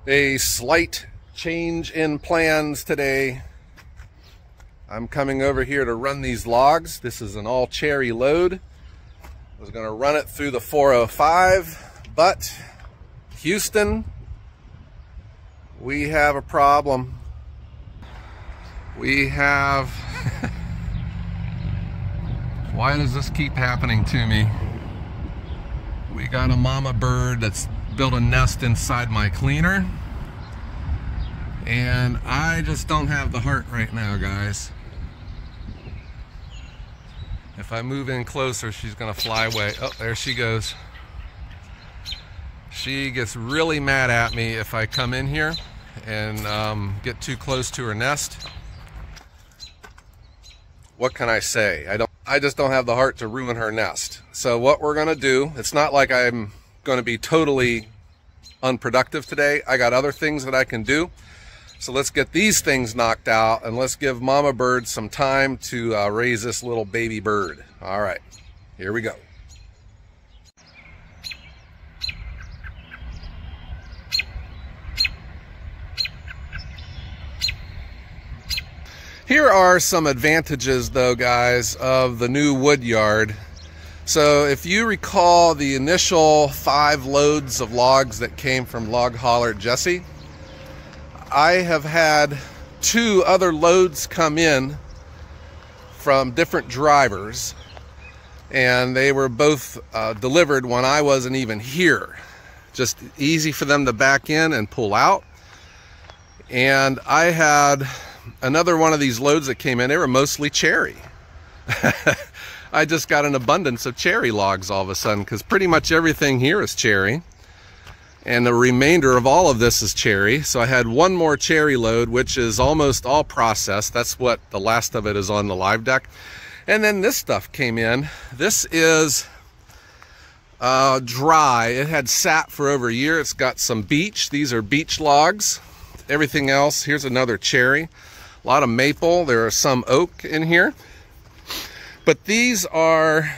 A slight change in plans today. I'm coming over here to run these logs. This is an all cherry load. I was going to run it through the 405, but Houston, we have a problem. We have... Why does this keep happening to me? We got a mama bird that's built a nest inside my cleaner. And I just don't have the heart right now, guys. If I move in closer, she's gonna fly away. Oh, there she goes. She gets really mad at me if I come in here and get too close to her nest. What can I say? I just don't have the heart to ruin her nest. So what we're gonna do, it's not like I'm gonna be totally unproductive today. I got other things that I can do. So let's get these things knocked out and let's give mama bird some time to raise this little baby bird. All right, here we go. Here are some advantages though, guys, of the new wood yard. So if you recall the initial 5 loads of logs that came from Log Hauler Jesse, I have had 2 other loads come in from different drivers, and they were both delivered when I wasn't even here. Just easy for them to back in and pull out. And I had another one of these loads that came in. They were mostly cherry. I just got an abundance of cherry logs all of a sudden, because pretty much everything here is cherry. And the remainder of all of this is cherry. So I had one more cherry load, which is almost all processed. That's what the last of it is on the live deck. And then this stuff came in. This is dry. It had sat for over a year. It's got some beech. These are beech logs. Everything else, here's another cherry. A lot of maple. There are some oak in here. But these are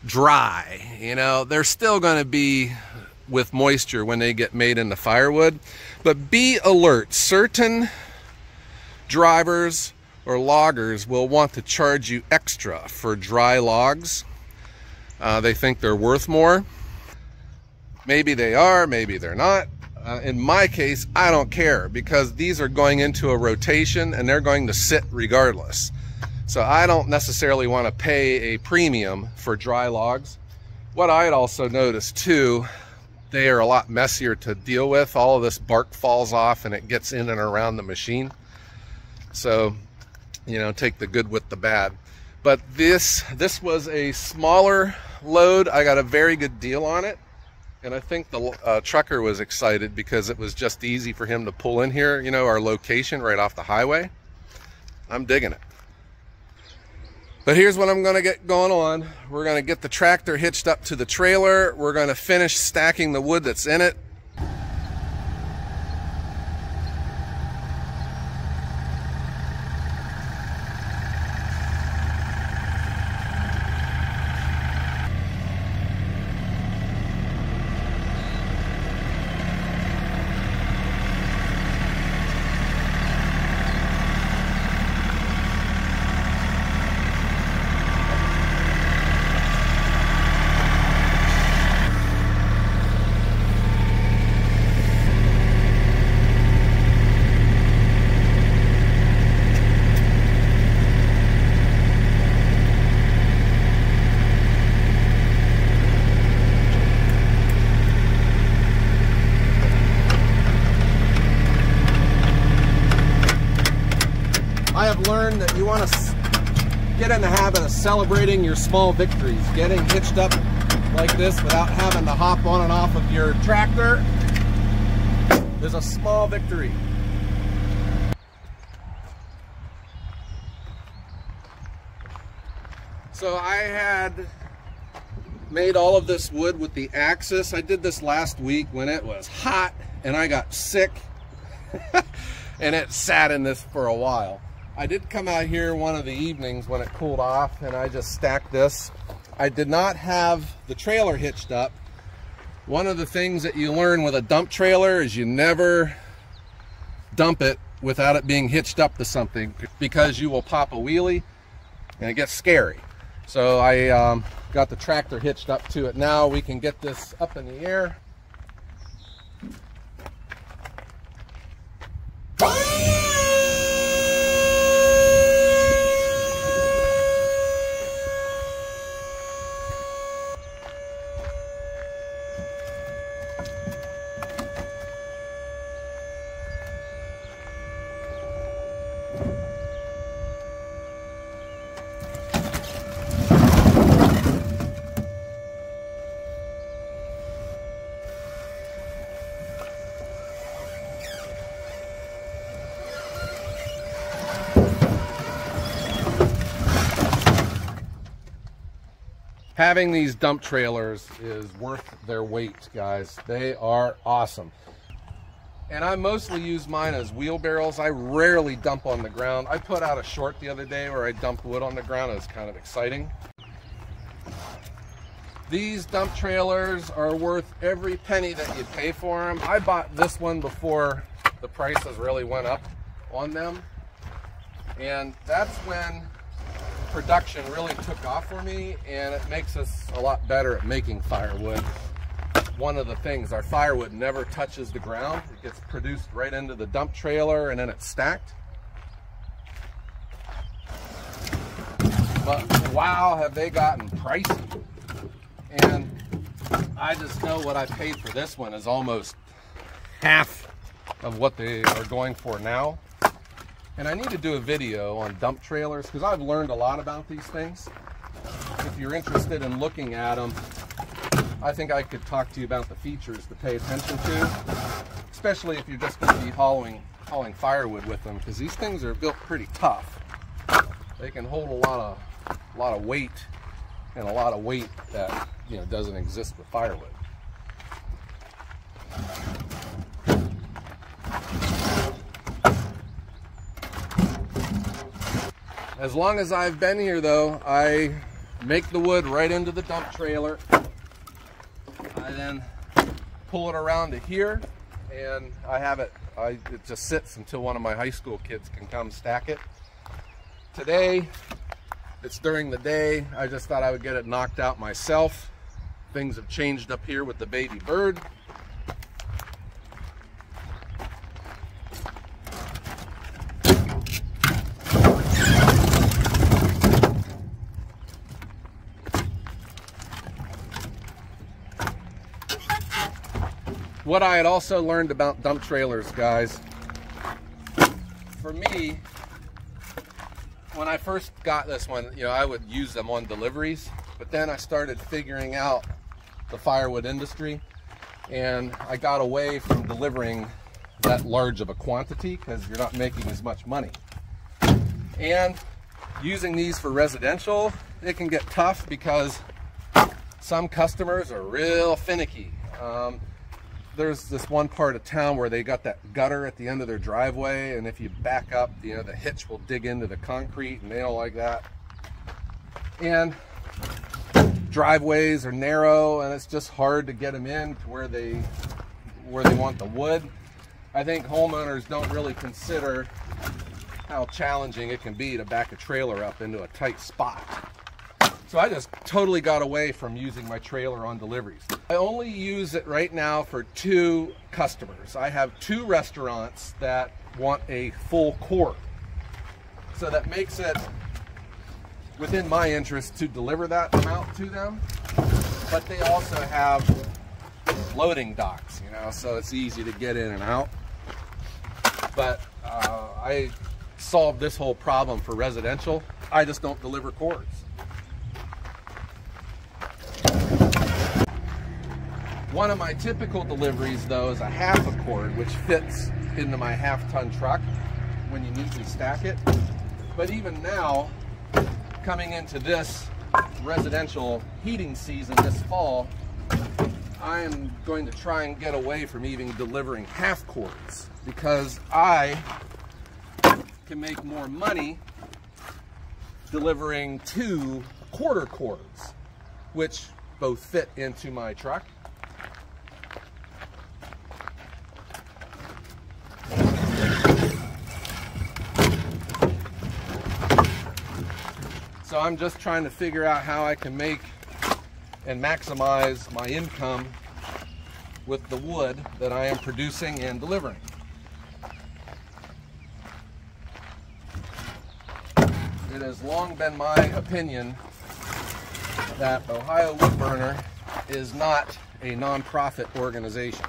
dry. You know, they're still going to be with moisture when they get made into firewood. But be alert. Certain drivers or loggers will want to charge you extra for dry logs. They think they're worth more. Maybe they are, maybe they're not. In my case, I don't care, because these are going into a rotation and they're going to sit regardless. So I don't necessarily want to pay a premium for dry logs. What I'd also noticed too, they are a lot messier to deal with. All of this bark falls off and it gets in and around the machine. So, you know, take the good with the bad. But this was a smaller load. I got a very good deal on it. And I think the trucker was excited because it was just easy for him to pull in here, you know, our location right off the highway. I'm digging it. But here's what I'm going to get going on. We're going to get the tractor hitched up to the trailer. We're going to finish stacking the wood that's in it. I have learned that you want to get in the habit of celebrating your small victories. Getting hitched up like this without having to hop on and off of your tractor is a small victory. So I had made all of this wood with the axis. I did this last week when it was hot and I got sick and it sat in this for a while. I did come out here one of the evenings when it cooled off and I just stacked this. I did not have the trailer hitched up One of the things that you learn with a dump trailer is you never dump it without it being hitched up to something, because you will pop a wheelie and it gets scary. So I got the tractor hitched up to it now. We can get this up in the air. Having these dump trailers is worth their weight, guys. They are awesome. And I mostly use mine as wheelbarrows. I rarely dump on the ground. I put out a short the other day where I dumped wood on the ground. It was kind of exciting. These dump trailers are worth every penny that you pay for them. I bought this one before the prices really went up on them. And that's when production really took off for me, and it makes us a lot better at making firewood. One of the things, our firewood never touches the ground. It gets produced right into the dump trailer and then it's stacked. But wow, have they gotten pricey. And I just know what I paid for this one is almost half of what they are going for now. And I need to do a video on dump trailers because I've learned a lot about these things. If you're interested in looking at them, I think I could talk to you about the features to pay attention to, especially if you're just going to be hauling firewood with them, because these things are built pretty tough. They can hold a lot of weight, and a lot of weight that doesn't exist with firewood. As long as I've been here though, I make the wood right into the dump trailer. I then pull it around to here, and I have it, it just sits until one of my high school kids can come stack it. Today, it's during the day. I just thought I would get it knocked out myself. Things have changed up here with the baby bird. What I had also learned about dump trailers, guys, for me, when I first got this one, I would use them on deliveries, but then I started figuring out the firewood industry, and I got away from delivering that large of a quantity because you're not making as much money. And using these for residential, it can get tough because some customers are real finicky. There's this one part of town where they got that gutter at the end of their driveway, and if you back up, the hitch will dig into the concrete, and they don't like that. And driveways are narrow, and it's just hard to get them in to where they want the wood. I think homeowners don't really consider how challenging it can be to back a trailer up into a tight spot. So I just totally got away from using my trailer on deliveries. I only use it right now for 2 customers. I have 2 restaurants that want a full quart. So that makes it within my interest to deliver that amount to them. But they also have loading docks, so it's easy to get in and out. But I solved this whole problem for residential. I just don't deliver quarts. One of my typical deliveries though is a half a cord, which fits into my half-ton truck when you neatly stack it. But even now, coming into this residential heating season this fall, I am going to try and get away from even delivering half cords, because I can make more money delivering 2 quarter cords, which both fit into my truck. So I'm just trying to figure out how I can make and maximize my income with the wood that I am producing and delivering. It has long been my opinion that Ohio Wood Burner is not a nonprofit organization.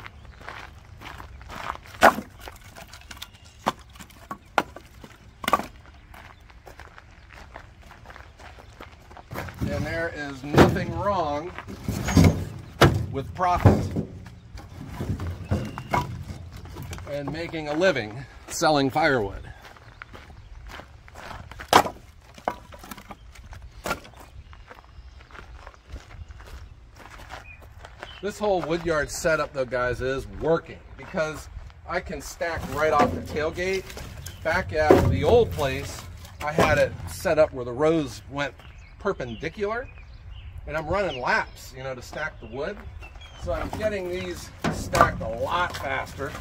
And there is nothing wrong with profit and making a living selling firewood. This whole woodyard setup though, guys, is working because I can stack right off the tailgate. Back at the old place, I had it set up where the rows went perpendicular, and I'm running laps, you know, to stack the wood. So I'm getting these stacked a lot faster.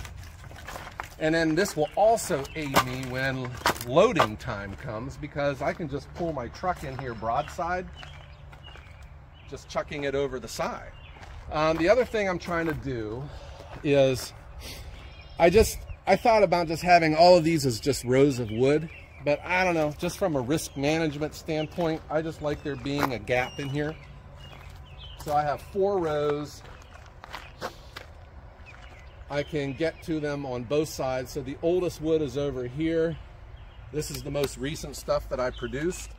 And then this will also aid me when loading time comes, because I can just pull my truck in here broadside, just chucking it over the side. The other thing I'm trying to do is I thought about just having all of these as just rows of wood, but I don't know, just from a risk management standpoint, I just like there being a gap in here. So I have 4 rows. I can get to them on both sides. So the oldest wood is over here. This is the most recent stuff that I produced,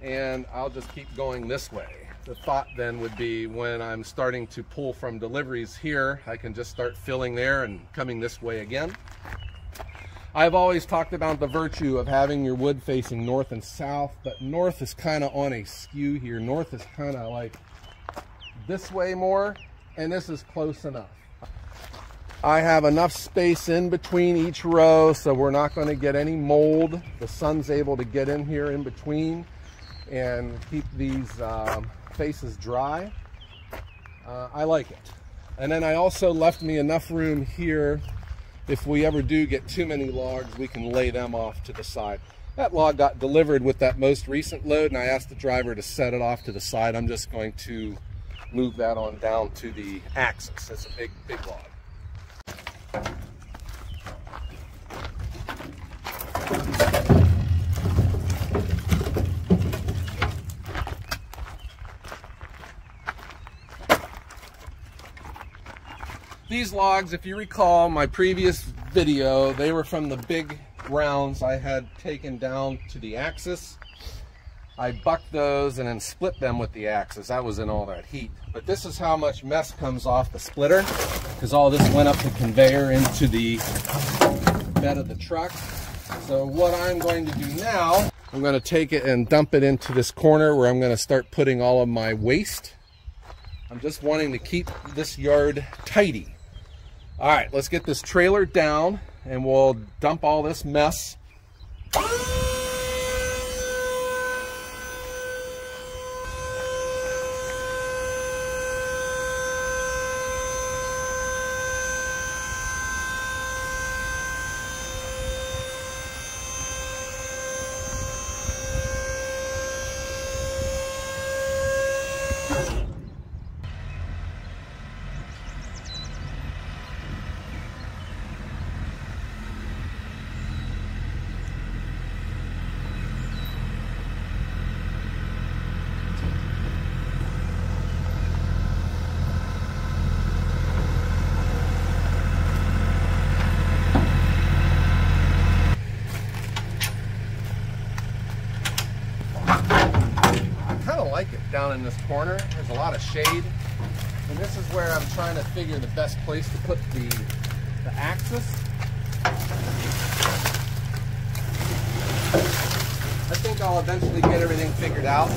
and I'll just keep going this way. The thought then would be when I'm starting to pull from deliveries here, I can just start filling there and coming this way again. I've always talked about the virtue of having your wood facing north and south, but north is kind of on a skew here. North is kind of like this way more, and this is close enough. I have enough space in between each row, so we're not going to get any mold. The sun's able to get in here in between and keep these faces dry. I like it. And then I also left me enough room here. If we ever do get too many logs, we can lay them off to the side. That log got delivered with that most recent load, and I asked the driver to set it off to the side. I'm just going to move that on down to the axis. It's a big, big log. These logs, if you recall my previous video, they were from the big rounds I had taken down to the axis. I bucked those and then split them with the axis. That was in all that heat. But this is how much mess comes off the splitter, because all this went up the conveyor into the bed of the truck. So what I'm going to do now, I'm going to take it and dump it into this corner where I'm going to start putting all of my waste. I'm just wanting to keep this yard tidy. All right, let's get this trailer down and we'll dump all this mess. Like it down in this corner. There's a lot of shade, and this is where I'm trying to figure the best place to put the axis. I think I'll eventually get everything figured out.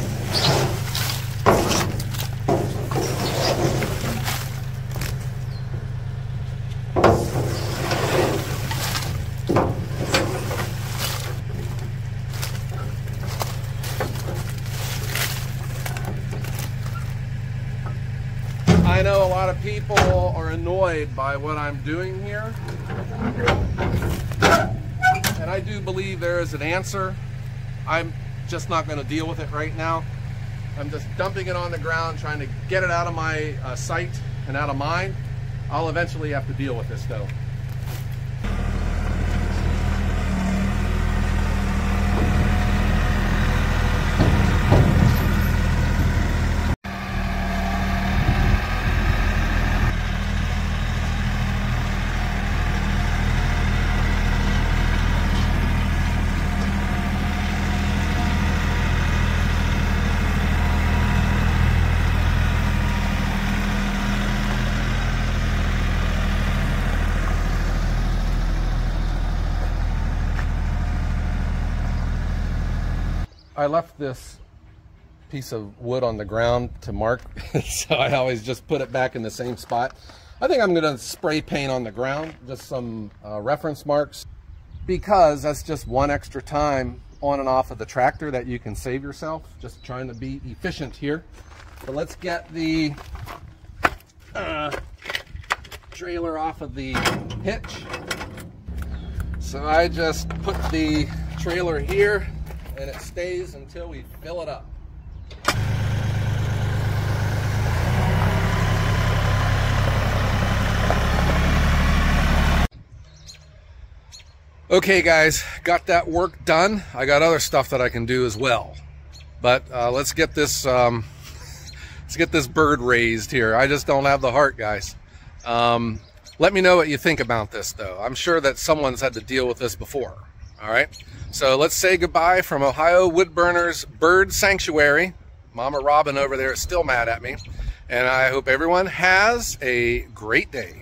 I know a lot of people are annoyed by what I'm doing here, and I do believe there is an answer. I'm just not going to deal with it right now. I'm just dumping it on the ground, trying to get it out of my sight and out of mind. I'll eventually have to deal with this though. I left this piece of wood on the ground to mark, so I always just put it back in the same spot. I think I'm going to spray paint on the ground, just some reference marks, because that's just one extra time on and off of the tractor that you can save yourself, just trying to be efficient here. But let's get the trailer off of the hitch. So I just put the trailer here, and it stays until we fill it up. Okay guys, got that work done. I got other stuff that I can do as well. But let's get this bird raised here. I just don't have the heart, guys. Let me know what you think about this though. I'm sure that someone's had to deal with this before. All right, so let's say goodbye from Ohio Woodburners Bird Sanctuary. Mama Robin over there is still mad at me. And I hope everyone has a great day.